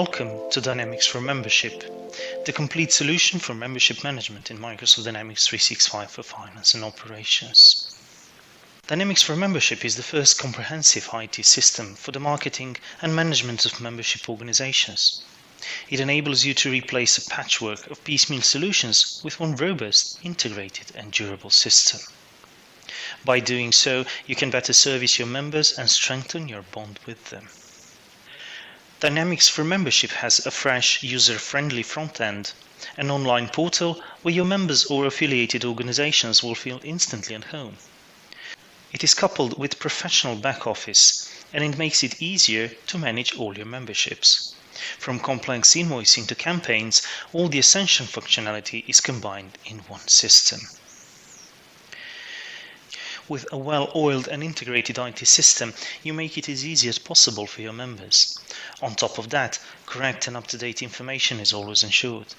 Welcome to Dynamics for Membership, the complete solution for membership management in Microsoft Dynamics 365 for finance and operations. Dynamics for Membership is the first comprehensive IT system for the marketing and management of membership organizations. It enables you to replace a patchwork of piecemeal solutions with one robust, integrated and durable system. By doing so, you can better service your members and strengthen your bond with them. Dynamics for Membership has a fresh, user-friendly front end, an online portal where your members or affiliated organizations will feel instantly at home. It is coupled with professional back office, and it makes it easier to manage all your memberships. From complex invoicing to campaigns, all the essential functionality is combined in one system. With a well-oiled and integrated IT system, you make it as easy as possible for your members. On top of that, correct and up-to-date information is always ensured.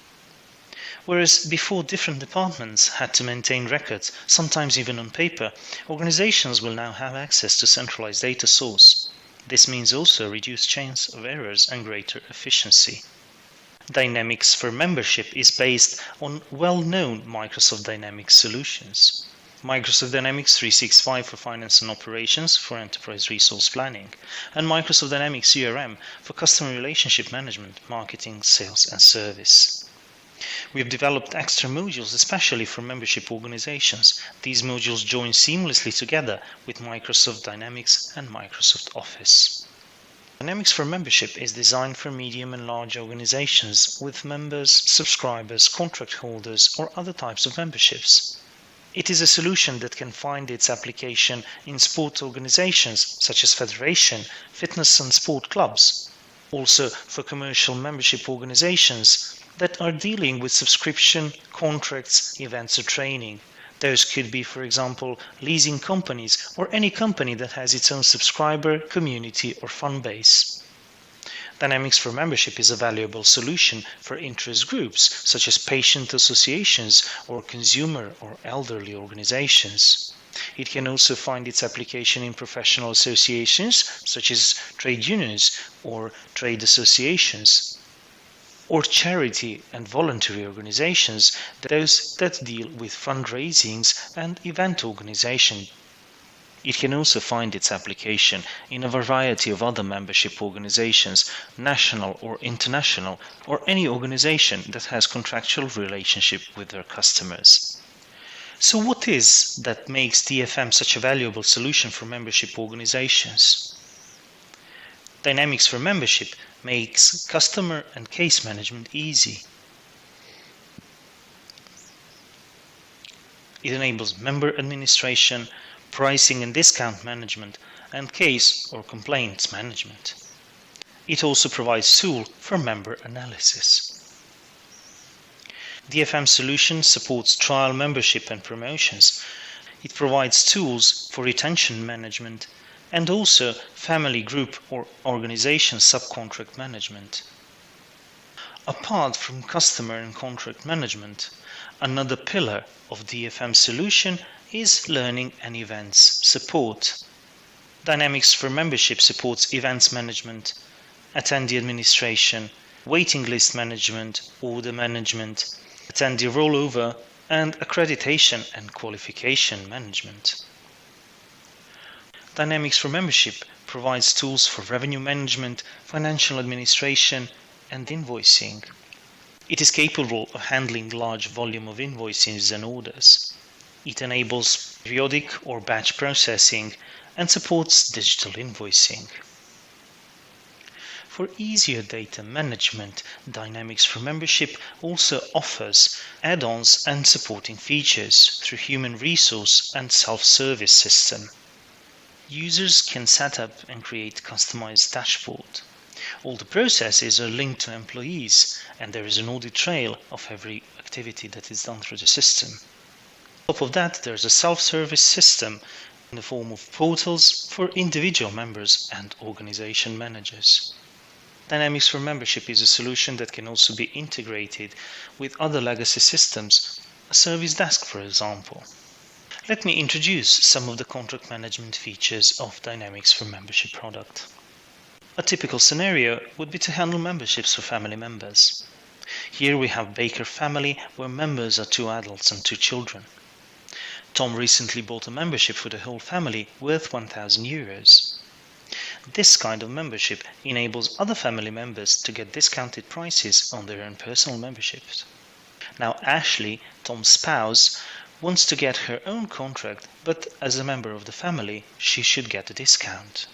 Whereas before different departments had to maintain records, sometimes even on paper, organizations will now have access to centralized data source. This means also a reduced chance of errors and greater efficiency. Dynamics for Membership is based on well-known Microsoft Dynamics solutions. Microsoft Dynamics 365 for finance and operations for enterprise resource planning, and Microsoft Dynamics CRM for customer relationship management, marketing, sales and service. We have developed extra modules especially for membership organizations. These modules join seamlessly together with Microsoft Dynamics and Microsoft Office. Dynamics for Membership is designed for medium and large organizations with members, subscribers, contract holders or other types of memberships. It is a solution that can find its application in sport organizations such as federation, fitness and sport clubs. Also for commercial membership organizations that are dealing with subscription, contracts, events or training. Those could be, for example, leasing companies or any company that has its own subscriber, community or fan base. Dynamics for Membership is a valuable solution for interest groups such as patient associations or consumer or elderly organizations. It can also find its application in professional associations such as trade unions or trade associations, or charity and voluntary organizations, those that deal with fundraisings and event organization. It can also find its application in a variety of other membership organizations, national or international, or any organization that has contractual relationship with their customers. So what is that makes DFM such a valuable solution for membership organizations? Dynamics for Membership makes customer and case management easy. It enables member administration, pricing and discount management, and case or complaints management. It also provides tool for member analysis. DFM Solutions supports trial membership and promotions. It provides tools for retention management and also family group or organization subcontract management. Apart from customer and contract management, another pillar of DFM solution is learning and events support. Dynamics for Membership supports events management, attendee administration, waiting list management, order management, attendee rollover, and accreditation and qualification management. Dynamics for Membership provides tools for revenue management, financial administration, and invoicing. It is capable of handling large volume of invoices and orders. It enables periodic or batch processing and supports digital invoicing. For easier data management, Dynamics for Membership also offers add-ons and supporting features through human resource and self-service system. Users can set up and create customized dashboard. All the processes are linked to employees, and there is an audit trail of every activity that is done through the system. On top of that, there is a self-service system in the form of portals for individual members and organization managers. Dynamics for Membership is a solution that can also be integrated with other legacy systems, a service desk for example. Let me introduce some of the contract management features of Dynamics for Membership product. A typical scenario would be to handle memberships for family members. Here we have Baker family, where members are 2 adults and 2 children. Tom recently bought a membership for the whole family worth €1,000. This kind of membership enables other family members to get discounted prices on their own personal memberships. Now Ashley, Tom's spouse, wants to get her own contract, but as a member of the family, she should get a discount.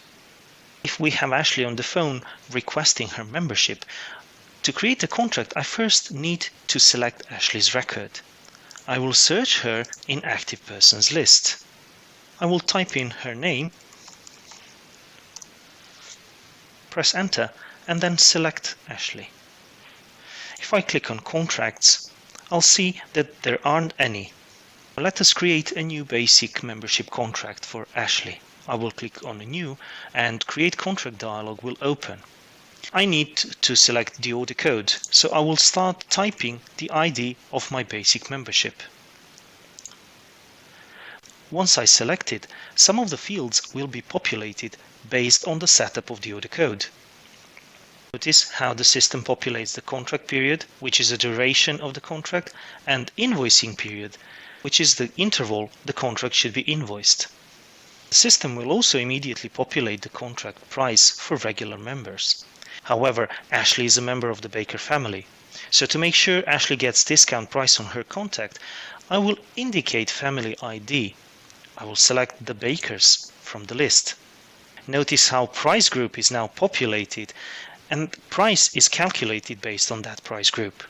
If we have Ashley on the phone requesting her membership, to create a contract I first need to select Ashley's record. I will search her in active persons list. I will type in her name, press enter, and then select Ashley. If I click on contracts, I'll see that there aren't any. Let us create a new basic membership contract for Ashley. I will click on new and create contract dialog will open. I need to select the order code, so I will start typing the ID of my basic membership. Once I select it, some of the fields will be populated based on the setup of the order code. Notice how the system populates the contract period, which is the duration of the contract, and invoicing period, which is the interval the contract should be invoiced. The system will also immediately populate the contract price for regular members. However, Ashley is a member of the Baker family, so to make sure Ashley gets discount price on her contract, I will indicate family ID. I will select the Bakers from the list. Notice how price group is now populated, and price is calculated based on that price group.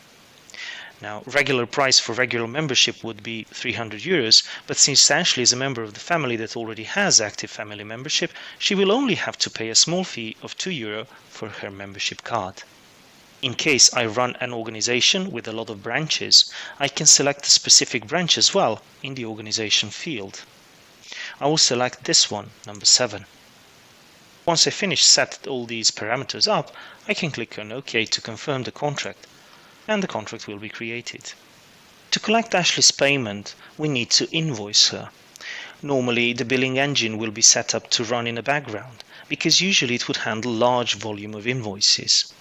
Now, regular price for regular membership would be €300, but since Ashley is a member of the family that already has active family membership, she will only have to pay a small fee of €2 for her membership card. In case I run an organization with a lot of branches, I can select a specific branch as well in the organization field. I will select this one, number 7. Once I finish set all these parameters up, I can click on OK to confirm the contract, and the contract will be created. To collect Ashley's payment, we need to invoice her. Normally, the billing engine will be set up to run in the background, because usually it would handle large volume of invoices.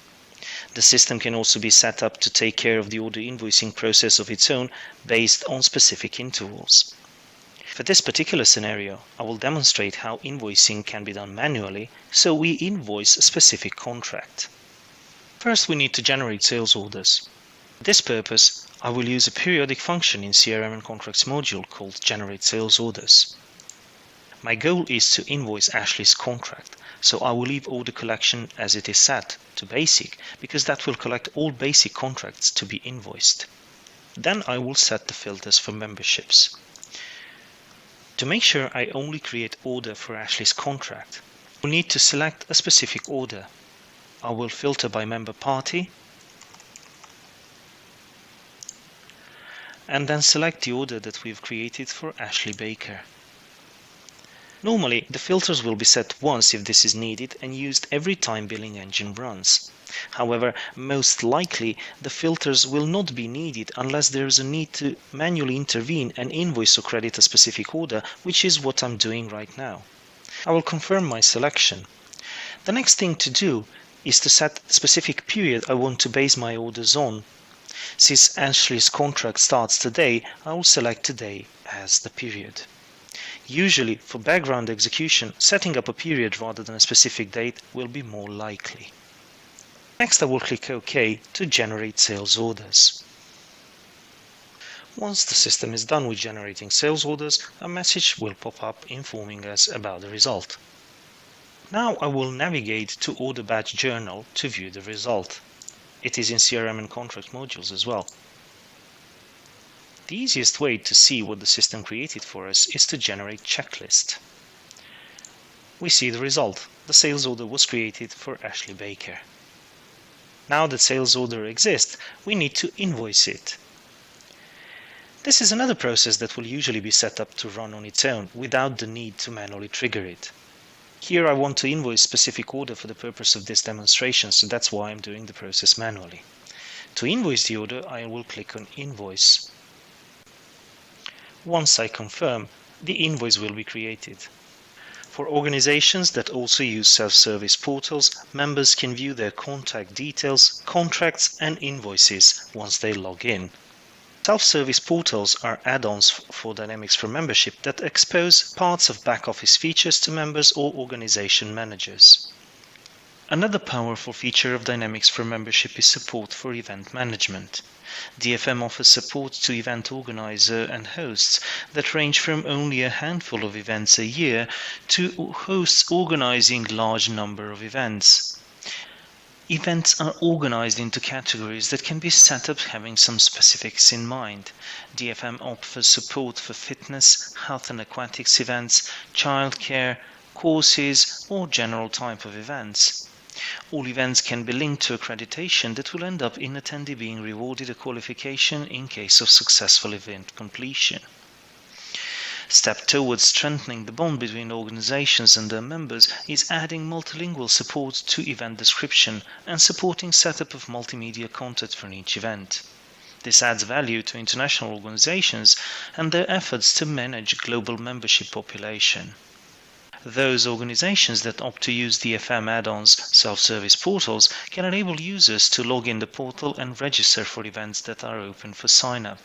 The system can also be set up to take care of the order invoicing process of its own based on specific intervals. For this particular scenario, I will demonstrate how invoicing can be done manually, so we invoice a specific contract. First, we need to generate sales orders. For this purpose, I will use a periodic function in CRM and Contracts module called Generate Sales Orders. My goal is to invoice Ashley's contract, so I will leave order collection as it is set to basic, because that will collect all basic contracts to be invoiced. Then I will set the filters for memberships. To make sure I only create order for Ashley's contract, we'll need to select a specific order. I will filter by member party, and then select the order that we've created for Ashley Baker. Normally, the filters will be set once if this is needed and used every time billing engine runs. However, most likely the filters will not be needed unless there is a need to manually intervene and invoice or credit a specific order, which is what I'm doing right now. I will confirm my selection. The next thing to do is to set the specific period I want to base my orders on. Since Ashley's contract starts today, I will select today as the period. Usually, for background execution, setting up a period rather than a specific date will be more likely. Next, I will click OK to generate sales orders. Once the system is done with generating sales orders, a message will pop up informing us about the result. Now I will navigate to Order Batch Journal to view the result. It is in CRM and Contract modules as well. The easiest way to see what the system created for us is to generate checklist. We see the result. The sales order was created for Ashley Baker. Now that sales order exists, we need to invoice it. This is another process that will usually be set up to run on its own without the need to manually trigger it. Here I want to invoice a specific order for the purpose of this demonstration, so that's why I'm doing the process manually. To invoice the order, I will click on Invoice. Once I confirm, the invoice will be created. For organizations that also use self-service portals, members can view their contact details, contracts, and invoices once they log in. Self-service portals are add-ons for Dynamics for Membership that expose parts of back-office features to members or organization managers. Another powerful feature of Dynamics for Membership is support for event management. DFM offers support to event organizer and hosts that range from only a handful of events a year to hosts organizing large number of events. Events are organized into categories that can be set up having some specifics in mind. DFM offers support for fitness, health and aquatics events, childcare, courses, or general type of events. All events can be linked to accreditation that will end up in attendee being rewarded a qualification in case of successful event completion. Step towards strengthening the bond between organizations and their members is adding multilingual support to event description and supporting setup of multimedia content for each event. This adds value to international organizations and their efforts to manage global membership population. Those organizations that opt to use DFM add-ons self-service portals can enable users to log in the portal and register for events that are open for sign-up.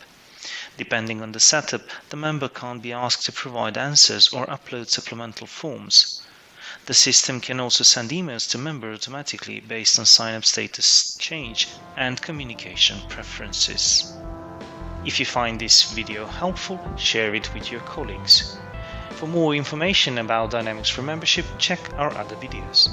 Depending on the setup, the member can't be asked to provide answers or upload supplemental forms. The system can also send emails to members automatically based on sign-up status change and communication preferences. If you find this video helpful, share it with your colleagues. For more information about Dynamics for Membership, check our other videos.